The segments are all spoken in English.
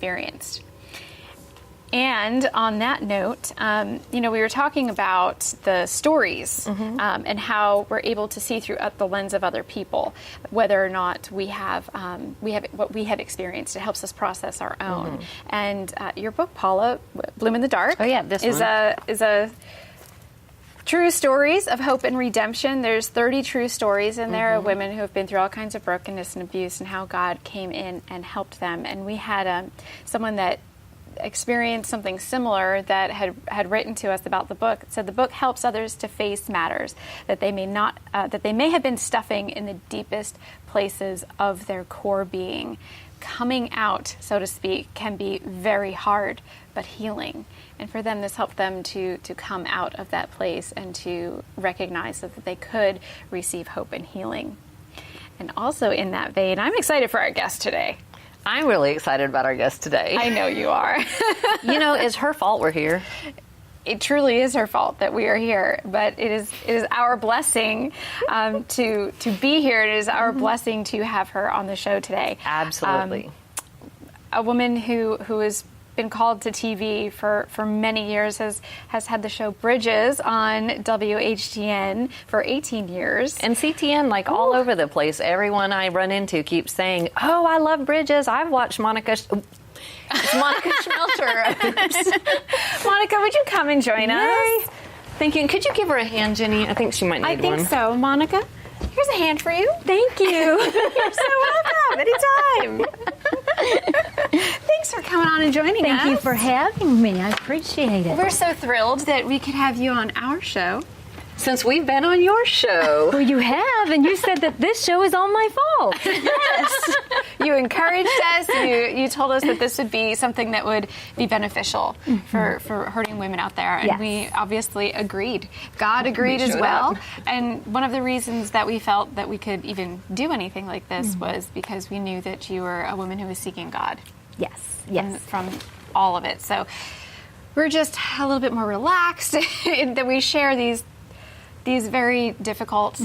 experienced. And on that note, we were talking about the stories and how we're able to see through the lens of other people, whether or not we have what we have experienced. It helps us process our own. And your book, Paula, Bloom in the Dark, is a true stories of hope and redemption. There's 30 true stories in there of women who have been through all kinds of brokenness and abuse, and how God came in and helped them. And we had someone that experienced something similar that had written to us about the book. It said the book helps others to face matters that they may have been stuffing in the deepest places of their core being. Coming out, so to speak, can be very hard, but healing. And for them, this helped them to come out of that place and to recognize that they could receive hope and healing. And also in that vein, I'm excited for our guest today. I'm really excited about our guest today. I know you are. It's her fault we're here. It truly is her fault that we are here, but it is our blessing to be here. It is our blessing to have her on the show today. Absolutely. A woman who has been called to TV for many years, has had the show Bridges on WHTN for 18 years. And CTN, all over the place. Everyone I run into keeps saying, oh, I love Bridges. I've watched Monica. It's Monica Schmelter. Monica, would you come and join us? Thank you. Could you give her a hand, Jenny? I think she might need one. I think so. Monica, here's a hand for you. Thank you. You're so welcome. Anytime. Thanks for coming on and joining us. Thank you for having me. I appreciate it. We're so thrilled that we could have you on our show. Since we've been on your show. Well, you have, and you said that this show is all my fault. Yes. You encouraged us. You told us that this would be something that would be beneficial for hurting women out there. And we obviously agreed. God agreed as well. And one of the reasons that we felt that we could even do anything like this was because we knew that you were a woman who was seeking God. Yes. From all of it. So we're just a little bit more relaxed that we share these very difficult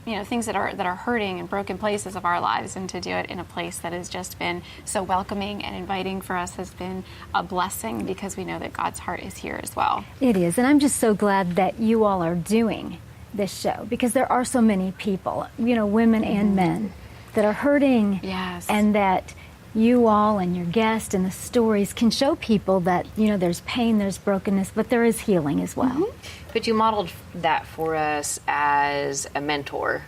things that are hurting and broken places of our lives, and to do it in a place that has just been so welcoming and inviting for us has been a blessing, because we know that God's heart is here as well. It is, and I'm just so glad that you all are doing this show, because there are so many people, women and men, that are hurting. Yes. And that you all and your guest and the stories can show people that, there's pain, there's brokenness, but there is healing as well. But you modeled that for us as a mentor,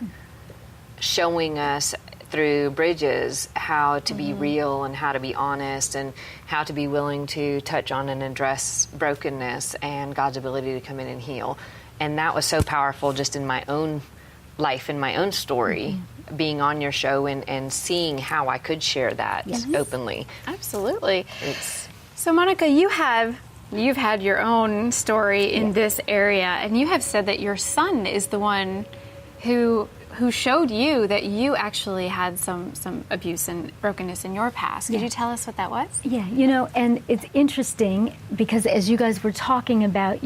showing us through Bridges how to be real and how to be honest and how to be willing to touch on and address brokenness and God's ability to come in and heal. And that was so powerful just in my own life, in my own story, being on your show and seeing how I could share that openly. Absolutely. So Monica, you've had your own story in this area, and you have said that your son is the one who showed you that you actually had some abuse and brokenness in your past. Could you tell us what that was? Yeah, and it's interesting because as you guys were talking about,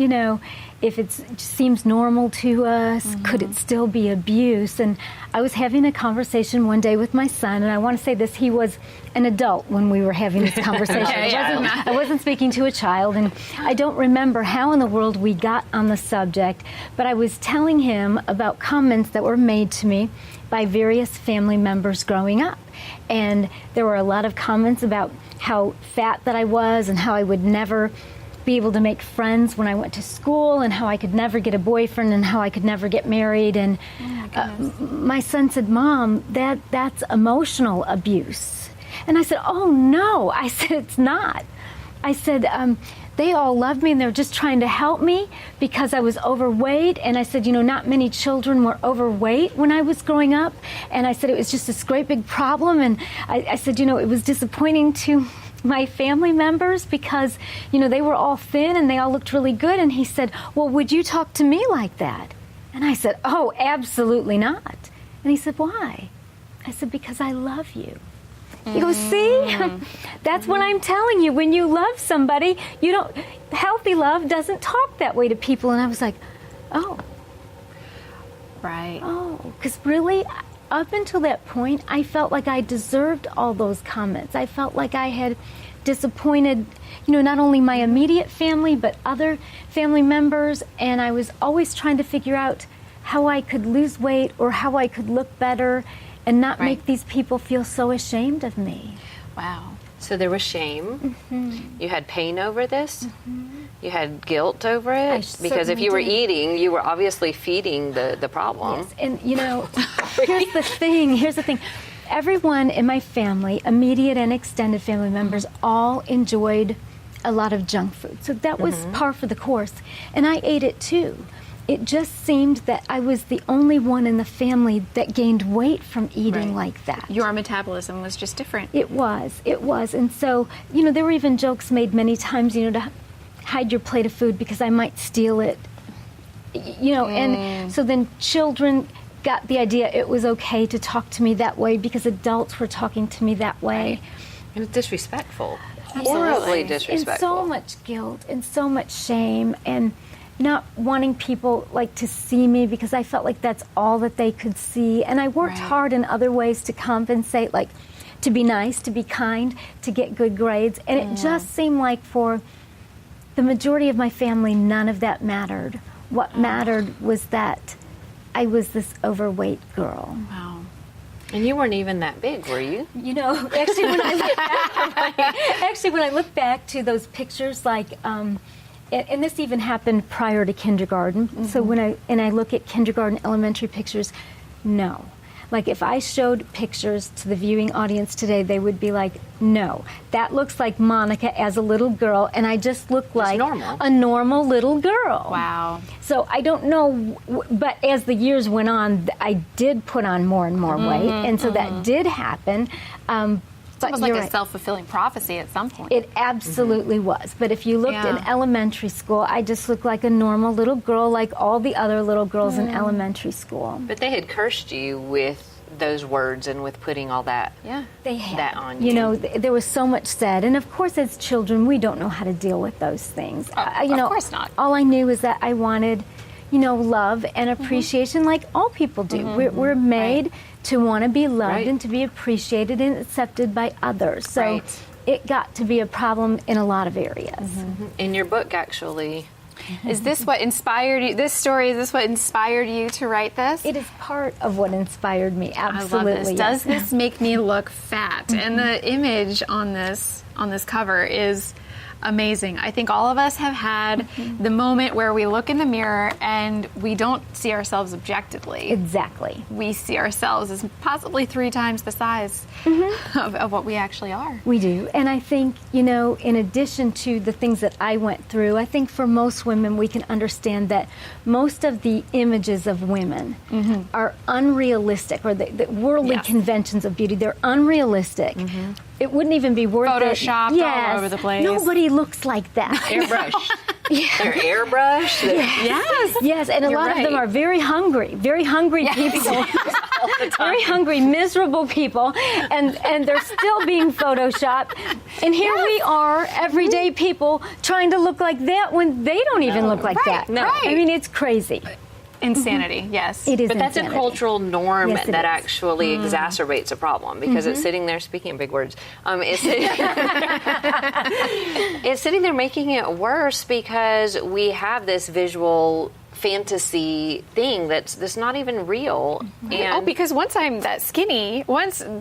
if it seems normal to us, could it still be abuse? And I was having a conversation one day with my son, and I want to say this, he was an adult when we were having this conversation. I wasn't speaking to a child, and I don't remember how in the world we got on the subject, but I was telling him about comments that were made to me by various family members growing up. And there were a lot of comments about how fat that I was and how I would never be able to make friends when I went to school, and how I could never get a boyfriend, and how I could never get married. And my son said, "Mom, that's emotional abuse." And I said, "Oh no," I said, "it's not." I said, they all loved me and they're just trying to help me because I was overweight. And I said, not many children were overweight when I was growing up. And I said, it was just this great big problem. And I said, it was disappointing to my family members because, they were all thin and they all looked really good. And he said, well, would you talk to me like that? And I said, oh, absolutely not. And he said, why? I said, because I love you. He goes, see, that's what I'm telling you. When you love somebody, healthy love doesn't talk that way to people. And I was like, oh. Right. Oh, because really, up until that point, I felt like I deserved all those comments. I felt like I had disappointed, not only my immediate family, but other family members. And I was always trying to figure out how I could lose weight or how I could look better and not make these people feel so ashamed of me. Wow. So there was shame. You had pain over this. You had guilt over it. Because if you were eating, you were obviously feeding the problem. Yes. And, here's the thing. Everyone in my family, immediate and extended family members, all enjoyed a lot of junk food. So that was par for the course. And I ate it too. It just seemed that I was the only one in the family that gained weight from eating like that. Your metabolism was just different. It was. And so, there were even jokes made many times, to hide your plate of food because I might steal it. And so then children got the idea it was okay to talk to me that way because adults were talking to me that way. And it's disrespectful. Absolutely. Horribly disrespectful. And so much guilt and so much shame and not wanting people to see me because I felt like that's all that they could see. And I worked hard in other ways to compensate, like to be nice, to be kind, to get good grades. And it just seemed like for the majority of my family, none of that mattered. What mattered was that I was this overweight girl. Wow. And you weren't even that big, were you? Actually, when I look back to those pictures, and this even happened prior to kindergarten. So when I look at kindergarten, elementary pictures, no. If I showed pictures to the viewing audience today, they would be like, no, that looks like Monica as a little girl, and I just look like a normal little girl. Wow. So I don't know, but as the years went on, I did put on more and more weight, and so that did happen. It's almost like a self-fulfilling prophecy at some point. It absolutely was. But if you looked in elementary school, I just looked like a normal little girl, like all the other little girls in elementary school. But they had cursed you with those words and with putting all that, they had that on you. There was so much said. And of course, as children, we don't know how to deal with those things. Of course not. All I knew is that I wanted, love and appreciation like all people do. We're made to want to be loved and to be appreciated and accepted by others. So it got to be a problem in a lot of areas. In your book, actually. Is this what inspired you? This story, is this what inspired you to write this? It is part of what inspired me, absolutely. I love this. Does this make me look fat? And the image on this cover is amazing. I think all of us have had the moment where we look in the mirror and we don't see ourselves objectively. Exactly. We see ourselves as possibly 3 times the size of what we actually are. We do. And I think, in addition to the things that I went through, I think for most women we can understand that most of the images of women are unrealistic, or the worldly conventions of beauty, they're unrealistic. It wouldn't even be worth Photoshopped all over the place. Nobody looks like that. Airbrush. They're airbrushed. Yes, and a lot of them are very hungry people. Very hungry, miserable people, and they're still being photoshopped. And here we are, everyday people, trying to look like that when they don't even look like that. No. I mean, it's crazy. Insanity, yes. It is But that's insanity. a cultural norm Yes, it that is. actually exacerbates a problem because it's sitting there, speaking big words, it's sitting there making it worse because we have this visual fantasy thing that's not even real. And because once I'm that skinny,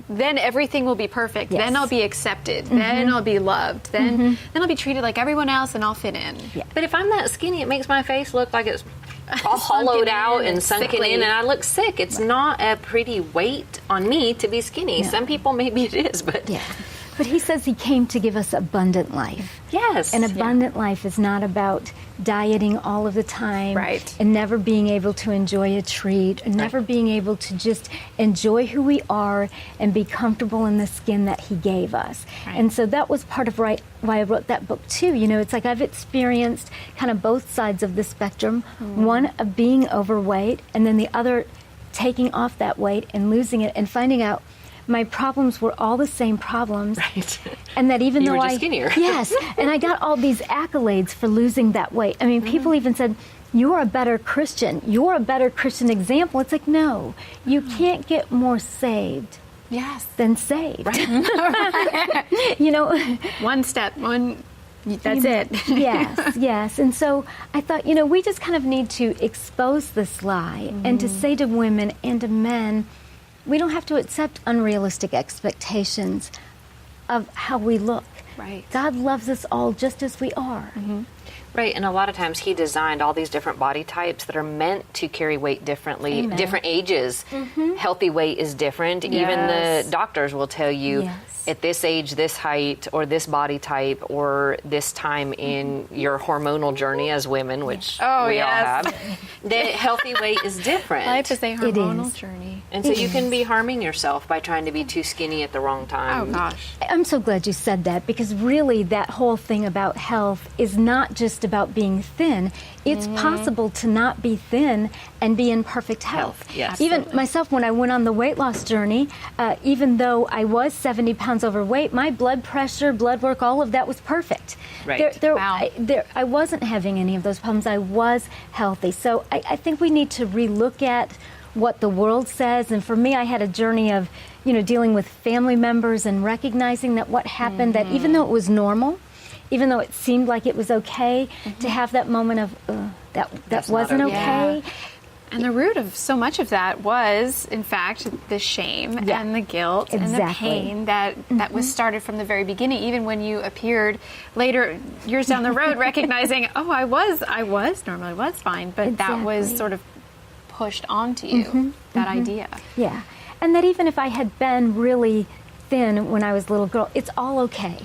then everything will be perfect. Yes. Then I'll be accepted. Then I'll be loved. Then I'll be treated like everyone else, and I'll fit in. Yeah. But if I'm that skinny, it makes my face look like it's all hollowed out and sunken sickly. in, and I look sick. It's not a pretty weight on me to be skinny. No. Some people maybe it is, but But he says he came to give us abundant life. yes, And abundant life is not about dieting all of the time, Right. and never being able to enjoy a treat, and never being able to just enjoy who we are and be comfortable in the skin that he gave us. Right. And so that was part of why I wrote that book too. It's like I've experienced kind of both sides of the spectrum, one of being overweight, and then the other taking off that weight and losing it and finding out my problems were all the same problems. Right. And that even You though were just skinnier. Yes. And I got all these accolades for losing that weight. I mean, people even said, you're a better Christian. You're a better Christian example. It's like, no, you can't get more saved Yes. than saved. One step, that's it. Yes. And so I thought, we just kind of need to expose this lie and to say to women and to men, we don't have to accept unrealistic expectations of how we look. Right. God loves us all just as we are. Right, and a lot of times he designed all these different body types that are meant to carry weight differently, Amen. different ages. Healthy weight is different. Yes. Even the doctors will tell you Yes. at this age, this height, or this body type, or this time in your hormonal journey as women, which we all have, that healthy weight is different. Life is a hormonal is. journey. And so you can be harming yourself by trying to be too skinny at the wrong time. Oh, gosh. I'm so glad you said that, because really that whole thing about health is not just about being thin. It's possible to not be thin and be in perfect health. Yes. Even Absolutely. myself, when I went on the weight loss journey, even though I was 70 pounds overweight, my blood pressure, blood work, all of that was perfect. Right. Wow. I wasn't having any of those problems. I was healthy. So I think we need to relook at what the world says. And for me, I had a journey of, dealing with family members and recognizing that what happened, that even though it was normal, even though it seemed like it was okay, to have that moment of, that That's wasn't not okay. Yeah. And the root of so much of that was, in fact, the shame and the guilt and the Exactly. pain that was started from the very beginning, even when you appeared later, years down the road, recognizing, oh, I was normal, I was fine, but that was Exactly. sort of pushed onto you, that idea. Yeah. And that even if I had been really thin when I was a little girl, it's all okay.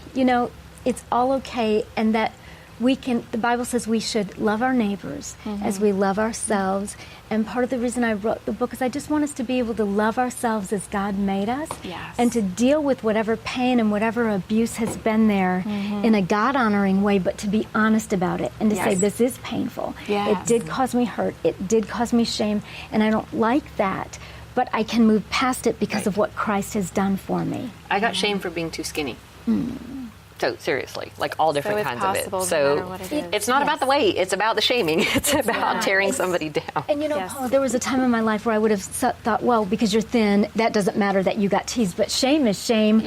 It's all okay. And that the Bible says we should love our neighbors as we love ourselves. And part of the reason I wrote the book is I just want us to be able to love ourselves as God made us. Yes. And to deal with whatever pain and whatever abuse has been there in a God-honoring way, but to be honest about it and to say, Yes. this is painful. Yes. It did cause me hurt. It did cause me shame. And I don't like that. But I can move past it because of what Christ has done for me. I got shamed for being too skinny. So seriously, like all different it's kinds of it. possible no So matter what it is. it's not about the weight; it's about the shaming. It's about tearing somebody down. And Yes. Paula, there was a time in my life where I would have thought, well, because you're thin, that doesn't matter that you got teased. But shame is shame no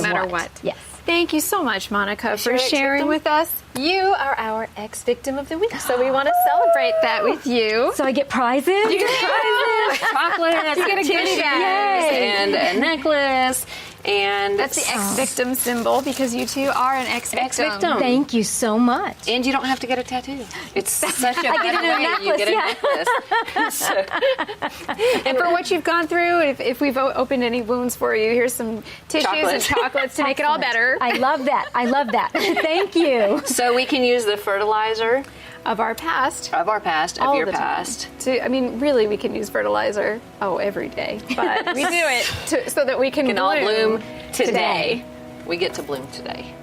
matter what. Yes. Thank you so much, Monica, for your sharing ex-victim? with us. You are our ex-victim of the week, so we want to celebrate that with you. So I get prizes? You get prizes. Chocolates, You get a goodie tissues, bag. and a necklace, and That's the ex-victim symbol, because you two are an ex-victim. Ex-victim. Thank you so much. And you don't have to get a tattoo. It's such a I get a better new way. You necklace, get a necklace. And for what you've gone through, if we've opened any wounds for you, here's some tissues Chocolates. and chocolates to make it all better. I love that. Thank you. So we can use the fertilizer Of our past. of our past, All of your the time. past. Really, we can use fertilizer, every day. But we do it so that we can All bloom today. today. We get to bloom today.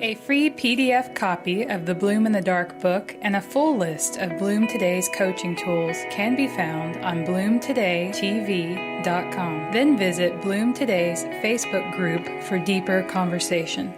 A free PDF copy of the Bloom in the Dark book and a full list of Bloom Today's coaching tools can be found on bloomtodaytv.com. Then visit Bloom Today's Facebook group for deeper conversation.